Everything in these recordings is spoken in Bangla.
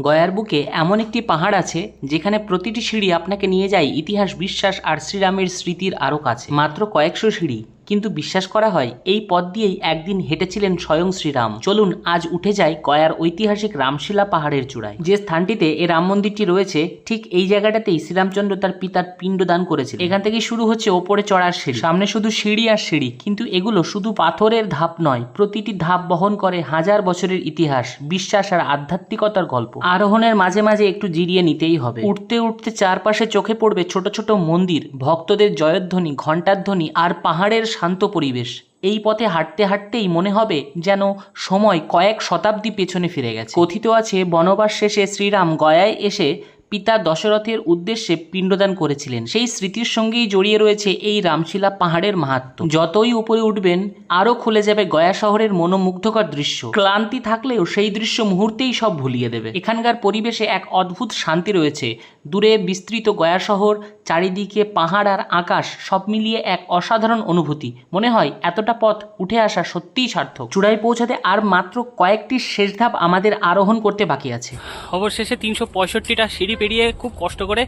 গয়ার বুকে এমন একটি পাহাড় আছে যেখানে প্রতিটি সিঁড়ি আপনাকে নিয়ে যায় ইতিহাস, বিশ্বাস আর শ্রীরামের স্মৃতির আরও কাছে। মাত্র কয়েকশো সিঁড়ি, কিন্তু বিশ্বাস করা হয় এই পথ দিয়েই একদিন হেঁটেছিলেন স্বয়ং শ্রীরাম। চলুন আজ উঠে যায় গয়ার ঐতিহাসিক রামশিলা পাহাড়ের চূড়ায়। যে স্থানটিতে এই রাম মন্দিরটি রয়েছে, ঠিক এই জায়গাটাতেই শ্রীরামচন্দ্র তার পিতার পিণ্ডদান করেছিলেন। এখান থেকেই শুরু হচ্ছে ওপরে চড়ার সিঁড়ি। সামনে শুধু সিঁড়ি আর সিঁড়ি, কিন্তু এগুলো শুধু পাথরের ধাপ নয়, প্রতিটি ধাপ বহন করে হাজার বছরের ইতিহাস, বিশ্বাস আর আধ্যাত্মিকতার গল্প। আরোহণের মাঝে মাঝে একটু জিরিয়ে নিতেই হবে। উঠতে উঠতে চারপাশে চোখে পড়বে ছোট ছোট মন্দির, ভক্তদের জয়ধ্বনি, ঘণ্টার ধ্বনি আর পাহাড়ের শান্ত পরিবেশ। এই পথে হাঁটতে হাঁটতেই মনে হবে যেন সময় কয়েক শতাব্দী পেছনে ফিরে গেছে। কথিত আছে বনবাস শেষে শ্রীরাম গয়ায় এসে পিতা দশরথের উদ্দেশ্যে পিণ্ডদান করেছিলেন। সেই স্মৃতির সঙ্গেই জড়িয়ে রয়েছে এই রামশিলা পাহাড়ের মাহাত্ম্য। যতই উপরে উঠবেন আরও খুলে যাবে গয়া শহরের মনোমুগ্ধকর দৃশ্য। ক্লান্তি থাকলেও সেই দৃশ্য মুহূর্তেই সব ভুলিয়ে দেবে। এখানকার পরিবেশে এক অদ্ভুত শান্তি রয়েছে। দূরে বিস্তৃত গয়া শহর, চারিদিকে পাহাড় আর আকাশ, সব মিলিয়ে এক অসাধারণ অনুভূতি। মনে হয় এতটা পথ উঠে আসা সত্যিই সার্থক। চূড়ায় পৌঁছাতে আর মাত্র কয়েকটি শেষ ধাপ আমাদের আরোহণ করতে বাকি আছে। অবশেষে 365টা সিঁড়ি পেরিয়ে খুব কষ্ট করে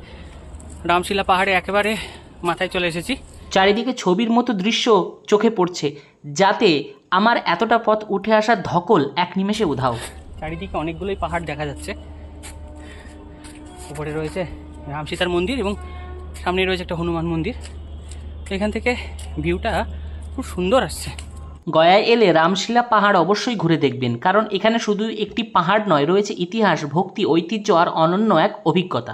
রামশিলা পাহাড়ে একেবারে মাথায় চলে এসেছি। চারিদিকে ছবির মতো দৃশ্য চোখে পড়ছে, যাতে আমার এতটা পথ উঠে আসার ধকল এক নিমেষে উধাও। চারিদিকে অনেকগুলোই পাহাড় দেখা যাচ্ছে। উপরে রয়েছে রামসীতার মন্দির এবং সামনে রয়েছে একটা হনুমান মন্দির। এখান থেকে ভিউটা খুব সুন্দর আসছে। গয়ায় এলে রামশিলা পাহাড় অবশ্যই ঘুরে দেখবেন, কারণ এখানে শুধু একটি পাহাড় নয়, রয়েছে ইতিহাস, ভক্তি, ঐতিহ্য আর অনন্য এক অভিজ্ঞতা।